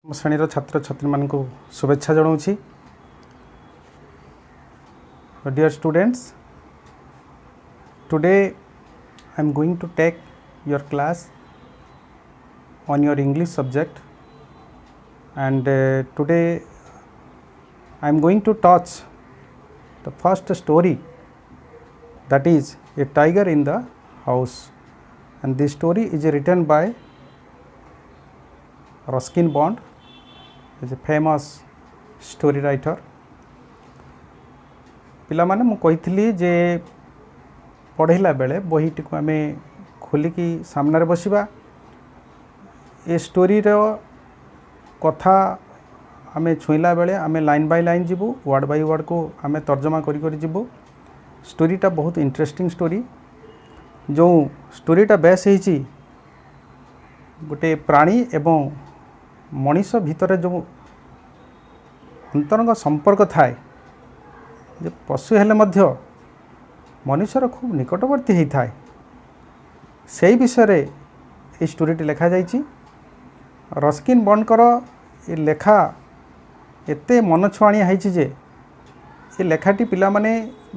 ଶ୍ରେଣୀର ଛାତ୍ରଛାତ୍ରୀମାନଙ୍କୁ ଶୁଭେଚ୍ଛା ଜଣାଉଛି। Dear students, today I am going to take your class on your English subject, and today I am going to touch the first story, that is a tiger in the house, and this story is written by Ruskin Bond, is a famous story writer. पिला माने मु कही जे पढ़ेला बेले बहीटी को आम खोलिकी सामने बसवा ए स्टोरी रो कथा आम छुईला बेले आम लाइन बाय लाइन जीवु, वर्ड बाय वर्ड को आम तर्जमा करी करी जीवु। स्टोरीटा बहुत इंटरेस्टिंग स्टोरी। जो स्टोरीटा बेस होईची गोटे प्राणी एवं मनीष भितर जो अंतरंग संपर्क थाए, जे पशु हेले मध्य मनुष्यर खूब निकटवर्ती होता है, से विषय ये स्टोरीटी लिखा जाइए। रस्किन बॉन्डकर ये लेखा एते मन छुआणिया है जे ये लेखाटी पिला माने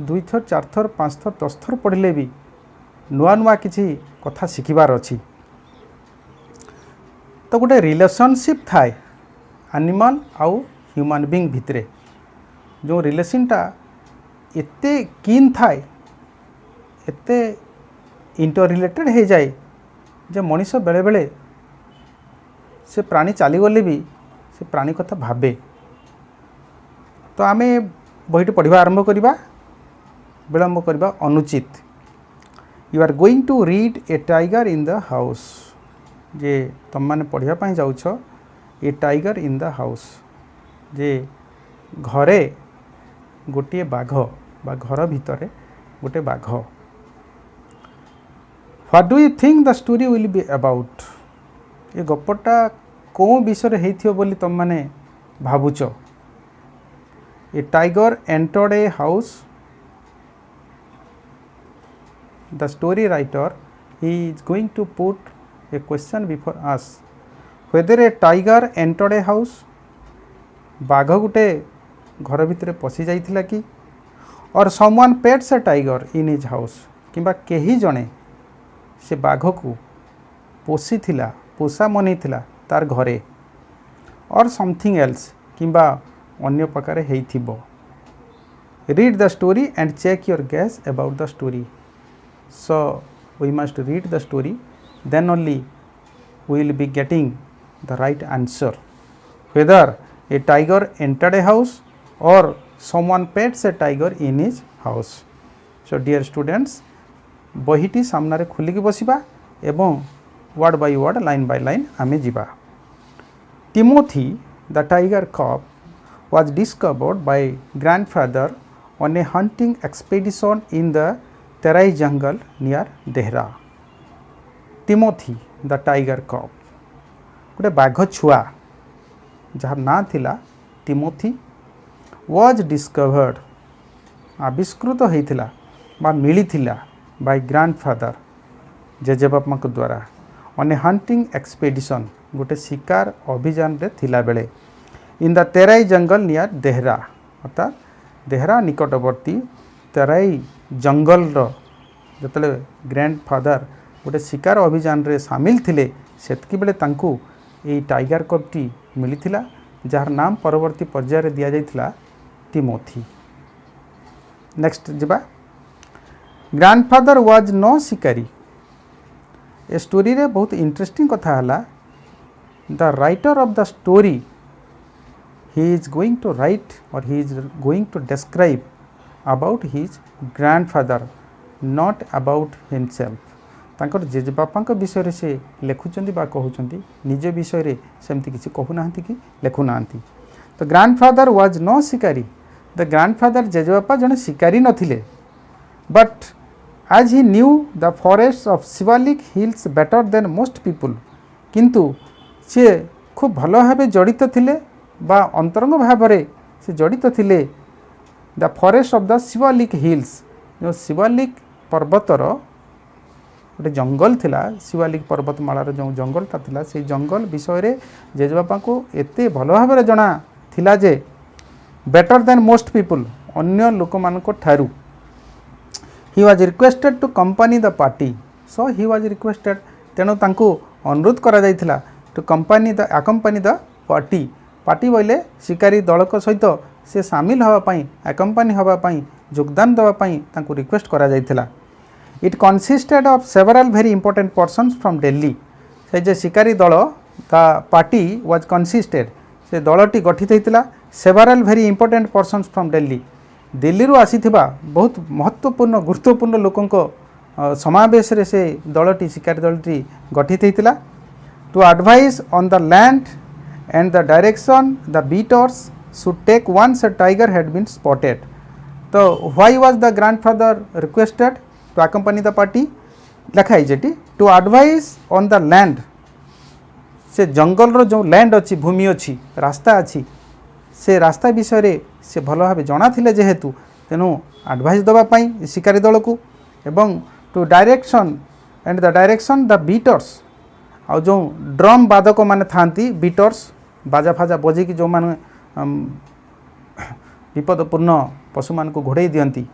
2 थर 4 थर 5 थर 10 थर पढ़ले भी नुआ नुआ किसी कथा शिखिबार अच्छी। तो गोटे रिलेशनशिप थाए एनिमल आउ ह्यूमन बीइंग भितरे, जो रिलेशनटा एते कीन थाए, एते इंटर रिलेटेड हो जाए जे मनीष बेले बेले से प्राणी चलीगले भी से प्राणी कथा भावे। तो आम बहीटी पढ़ा आरंभ करवा, विलंब करवा अनुचित। You are going to read a tiger in the house, जे तुम मैंने पढ़ापी जाऊछ a tiger in the house, जे घरे गोटे बाघ बा घर भितर गोटे बाघ। What do you think the story will be about, ये गपटा कौ विषय होइथियो बोली तुम माने भावुच। A tiger entered a house, the story writer he is going to put a question before us, whether A tiger entered a house, बाघ गोटे घर भितर पशि जाइथिला कि, or someone pets a tiger in his house, किंबा केही जणे से बाघ को पोषी थिला, पोषा मनी थिला तार घरे, और समथिंग एल्स किंबा अन्य प्रकार हेइथिबो। Read the story and check your guess about the story. So we must read the story, then only we will be getting the right answer, whether a tiger entered a house or someone pets a tiger in his house. So dear students, बहीटी सामने खुलिकी बसवा एवं word by word line by line आमे जीवा। Timothy the tiger कब was discovered by grandfather on a hunting expedition in the Terai jungle near Dehra. Timothy the tiger कब गोटे बाघ छुआ जार ना थिला टिमोथी, वाज डिस्कवर्ड आविष्कृत होइथिला बा मिलिथिला बाय ग्रैंडफादर जेजेबापा को द्वारा, ऑन ए हंटिंग एक्सपेडिशन गोटे शिकार अभियान रे थिला बेले, in the Terai jungle near Dehra, अर्थात देहरा निकटवर्ती तेराई जंगल जतले ग्रैंडफादर गोटे शिकार अभियान रे सामिल थिले, सेतकी बेले तांकू ए टाइगर कपटी मिलिथिला, जार नाम परवर्ती पर्याय दिया जाइथिला टिमोथी। नेक्स्ट जिबा, ग्रैंडफादर वाज नो शिकारी। ए स्टोरी रे बहुत इंटरेस्टिंग कथा हला, the writer of the story he is going to write or he is going to describe about his grandfather, not about himself. तांकर जेजेबापा विषय से लिखुंट बा कहते, निज विषय सेमती किसी कहूना कि लिखुना। तो grandfather was no shikari, the grandfather जेजेबापा जड़े शिकारी नथिले, बट आज he knew the forest of Shivalik hills better than most people, किंतु सी खूब भल भाव जड़ित थिले बा अंतरंग भाव से जड़ित थिले the forest of the Shivalik hills, जो शिवालिक पर्वतर गोटे जंगल थिला शिवालिक पर्वतमालार जो जंगलटा थिला से जंगल विषय जेजेबापा को एते भल भाव जना थिला जे बेटर देन मोस्ट पीपुल अन्य लोक मान ठारू he was requested to company the party so he was requested तेणु तांको अनुरोध करा जायथिला to company the accompany the party party बोले शिकारी दल सहित से सामिल होगापाई अकंपनी होगापाई योगदान देवाई तांको रिक्वेस्ट करा जायथिला it consisted of several very important persons from Delhi से जे शिकारी दल द पार्टी वाज कनसिस्टेड से दलटी गठित होता several very important persons from Delhi Delhi रू आसीथिबा बहुत महत्वपूर्ण गुरुत्वपूर्ण लोकों समावेश रे से दलटी शिकारी दलटी गठित होता to advise on the land and the direction the beaters should take once a tiger had been spotted तो why was the grandfather requested to accompany the party लिखाई जेटी to advise on the land से जंगल रो जो land अच्छी भूमि अच्छी रास्ता अच्छी से रास्ता विषय रे से भल भाव जना थिले जेहेतु तेणु एडवाइस देवाई शिकारी दल को एवं to direction and the direction the beaters आ जो ड्रम बादक माने थांती बीटर्स बाजा फाजा बजेकी जो माने विपदपूर्ण पशु मान को घोड़े दियंती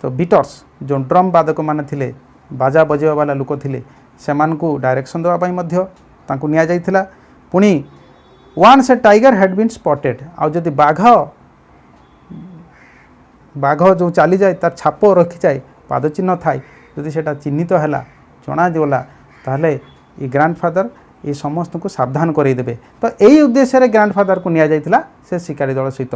तो बीटर्स जो ड्रम बादक माने थिले बाजा बजेवा वाला लोक थिले सेमान को डायरेक्शन देवा पई मध्य तांको निया जायथिला पुणी once a tiger had been spotted आ जदि बाघ जो चली जाए तार छाप रखी जाए पाद चिन्ह थाए जदि सेटा चिन्हित है जना गला ताहले ये ग्रैंडफादर ये समस्त को सावधान करदेवे तो यही उद्देश्य ग्रैंडफादर को निया जायथिला से शिकारी दल सहित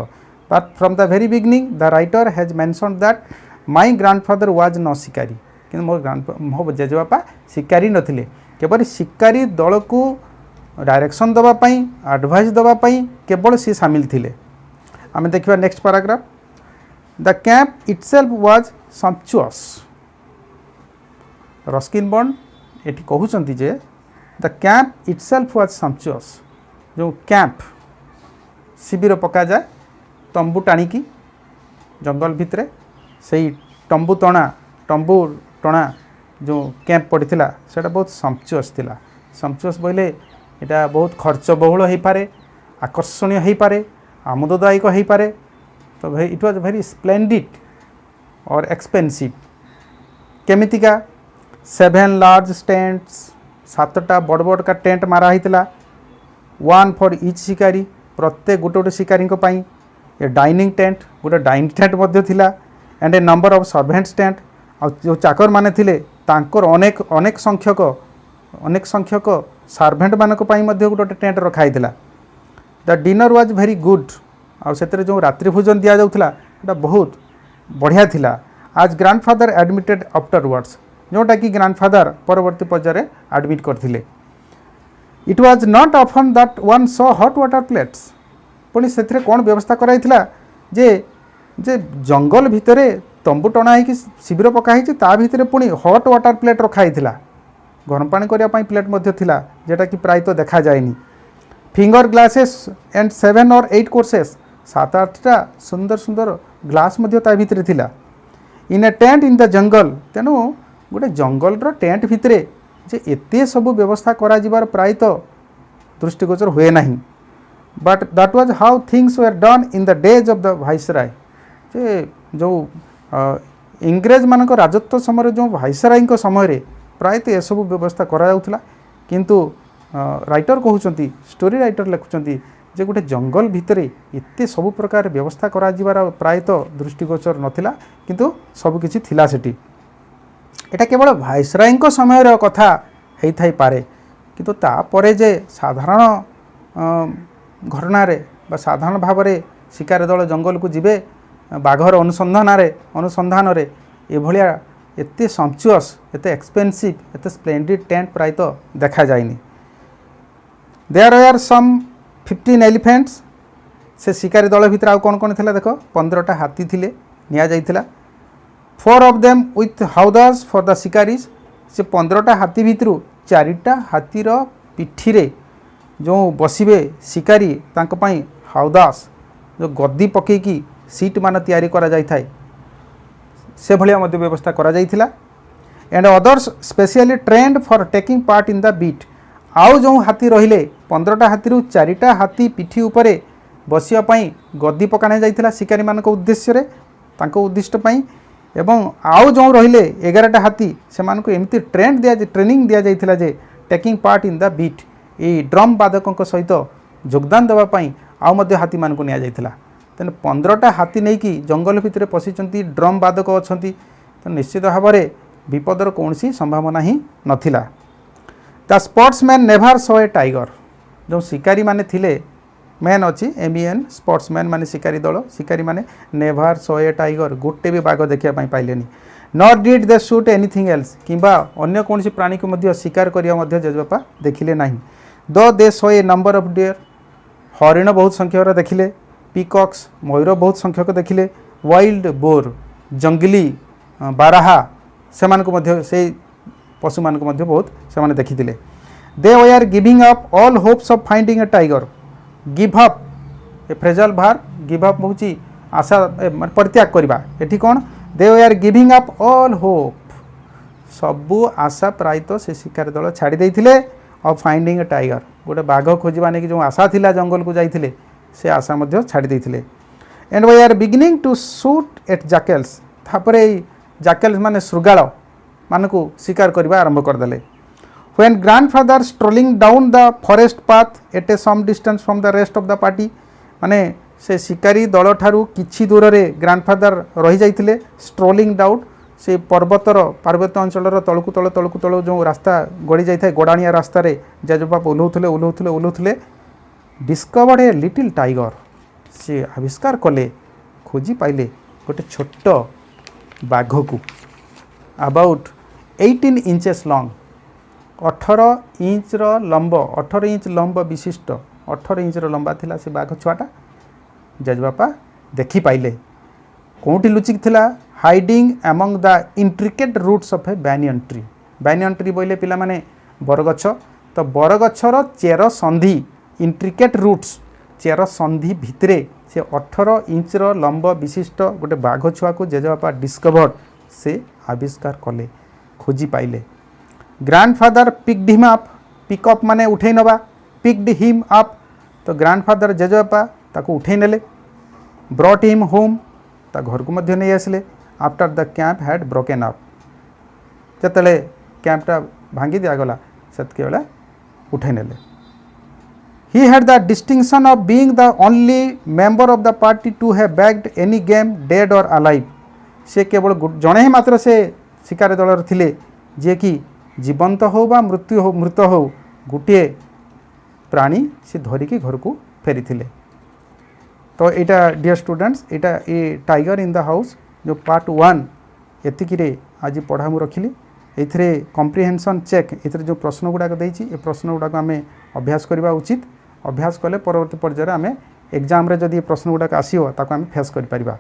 but from the very beginning the writer has mentioned that my grandfather was not शिकारी कि मो जेजेबापा शिकारी नथिले केवल शिकारी दल को डायरेक्शन दवापाई एडवाइस दवापाई केवल सी सामिल थिले आम देखा next paragraph the camp itself was sumptuous Ruskin Bond एटी कहउचंती जे the camp itself was sumptuous जो कैंप शिविर पका जाए तंबू टाणिकी जंगल भितरे से तंबू टणा जो कैंप पड़ता से बहुत सम्पचुअस थिला सम्पचुअस बोले यहाँ बहुत खर्च बहुल हो पारे आकर्षणीय हो पारे आमोददायक हो पारे तो इट वाज वेरी स्प्लेंडिड और एक्सपेंसिव केमितिका 7 लार्ज टेंट्स 7टा बड़ बड़ का टेंट मारा होता 1 फॉर इच शिकारी प्रत्येक गोटे गोटे शिकारी ए डाइनिंग टेंट गोटे डाइनिंग टेंट मध्य थिला and a number of servants tent आ जो चाकर माने थिले तांकर अनेक संख्यक सर्वेंट मानक पई मध्य गोटे टेंट रखाई the dinner was very good आ सेतरे जो रात्रि भोजन दिया जाउथला एटा बहुत बढ़िया थिला आज ग्रैंडफादर एडमिटेड आफ्टरवर्ड्स जोटा कि ग्रैंडफादर परवर्ती पर्यायर एडमिट करथिले it was not often that one saw hot water plates पुणी से कौन व्यवस्था कराइथिला जे जे जंगल भितरे तंबू टणा है कि शिविर पकाई ता भितरे पुणी हॉट वाटर प्लेट रखाई गरम पानी करने प्लेट मध्य थिला जेटा कि प्राय तो देखा जाएनी फिंगर ग्लासेस एंड 7 और 8 कोर्सेस 7-8टा सुंदर सुंदर ग्लास मध्य ता भितरे थिला इन ए टेंट इन द जंगल तेणु गोटे जंगल टेंट भितरे जे एते सब व्यवस्था करा जिबार प्राय तो दृष्टिगोचर हुए नहीं but that was how things were done in the days of the viceroy जे जो इंग्रेज मानक राजत्व समय जो वाइसराय समय प्राय तो यह व्यवस्था करा किंतु राइटर कहते स्टोरी राइटर लिखुंट जे गोटे जंगल भितर एते सब प्रकार व्यवस्था करा जिबार प्राय तो दृष्टिगोचर नथिला किंतु सबकिछि थिला सेठी एटा केवल वाइसराय समय कथा हेई थाई पारे किंतु तापरे जे साधारण घटना साधारण भाव में शिकार दल जंगल को जिबे बाघर अनुसंधान एभलिया एते सम्पचुअस एते एक्सपेंसिव एते स्प्लेंडिड टेंट प्राय तो देखा जाएनी देयर आर सम 15 एलिफेंट्स से शिकारी दल भितर आउ कौन कौन थिला देखो 15टा हाथी थिले निया जाइथिला 4 of them with howdahs for the shikaris से 15टा हाथी भितरु 4टा हाथीर पिठी रे जो बसिबे शिकारी तांको पई हाउदास जो गद्दी पकेकी सीट मान तैयारी करा जाय थाए से भलिया मध्य व्यवस्था करा जायथिला and others specially trained for taking part in the beat. आउ जो हाथी रहिले 15टा हाथी 4टा हाथी पिठी उपरे बसियापाई गद्दी पकाने जाइथिला शिकारी मानक उद्देश्य रे तांको उद्दिष्ट पाई एवं आउ जो रहिले 11टा हाथी से मानक एमती ट्रेनिंग दिया जाइथिला जे taking part in the beat ए ड्रम वादकों सहित योगदान देवा पाई आउ मध्य हाथी मानक निया जाइथिला। तेन 15टा हाथी नहीं कि जंगल भितर पशिचंती ड्रम वादक अछंती तो निश्चित भाव में विपदर कौन सी संभावना ही नथिला। The sportsman never saw a tiger. जो शिकारी माने थिले मैन अच्छी MEN स्पोर्ट्समैन माने शिकारी दल शिकारी माने नेवर सॉ ए टाइगर गोटे भी बाघ देखा पाइले। Not did they shoot anything else किंबा अन्य कौन प्राणी को मध्य शिकार करिया जेजेबापा देखिले नहीं। दो they saw a number of dear हरिण बहुत संख्यक देखिले। पिकॉक्स मयूर बहुत संख्यक देखिले। वाइल्ड बोर जंगली बाराहा से पशु मान बहुत से देखी। They were giving up all hopes of finding a tiger. Give up a phrasal भार गिव अप हूँ आशा परित्याग करवा एठी कौन they were giving up all hope सबू आशा प्रायतः से शिकार दल छाड़ी देते ऑफ फाइंडिंग ए टाइगर गोटे बाघ खोजा नहीं जो आशा थिला जंगल को जाइए से आशा मध्य छाड़ी देते। And we are beginning to shoot at jackals तापर जैकल्स माने श्रृगाल मानक शिकार करने आरंभ करदे। When grandfather strolling down the forest path at a some distance from the rest of the party माने से शिकारी दल ठारू किछि दूर रे ग्रैंडफादर रही जाइथिले स्ट्रोलिंग डाउन से पार्वत्य अंचल तलकू तल जो रास्ता गड़ी जाए गोडाणिया रास्ता रे जेजेबापा ओह्लौले डिस्कवर्ड ए लिटिल टाइगर से आविष्कार कले खोजी पाइले गोटे छोट बाघ को अबाउट 18 इंचेस लॉन्ग 18 इंच लंब 18 इंच लंब विशिष्ट 18 इंच लंबा थिला से बाघ छुआटा जेजेबापा देखी पाइले। कौटी लुचिक थिला hiding among the intricate roots of a banyan tree. Banyan tree बोले पिला माने बरगछ तो बरगछर चेर संधि इंट्रिकेट रूट्स चेर संधि भितरे से 18 इंच लंब विशिष्ट गोटे बाघ छुआ को जेजेबापा डिस्कवर्ड से आविष्कार कले खोजी पाइले। Grandfather picked him up pickup माने उठे नवा पिक्ड हिम अप तो ग्रैंडफादर जेजेबापा ताको उठे नेले। ब्रॉट हिम होम ता घर को मध्य नहीं आसले after the camp had broken up जतले कैंपटा भांगी दिगला से बेला उठे नेले। He had the distinction of being the only member of the party to have bagged any game dead or alive। से केवल जड़े ही मात्र से शिकार दल थिले जे कि जीवंत हो बा मृत हो गोटे प्राणी से धरिकी घर को फेरी थिले। तो यहाँ डियर स्टूडेंट्स यहाँ ये टाइगर इन द हाउस जो पार्ट 1 एतिकी आज पढ़ा मु रखिली। एथिरे कॉम्प्रिहेंशन चेक एथिरे जो प्रश्न गुड़ाक देछि ए प्रश्न गुड़ाक आम अभ्यास करवा उचित। अभ्यास कले परवर्ती पर्यायर आम एग्जाम रे जदि प्रश्न गुड़ाक आसियो ताको आम फेस कर परिबा।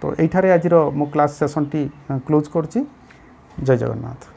तो एठारे आज मो क्लास सेशन टी क्लोज करछि। जय जगन्नाथ।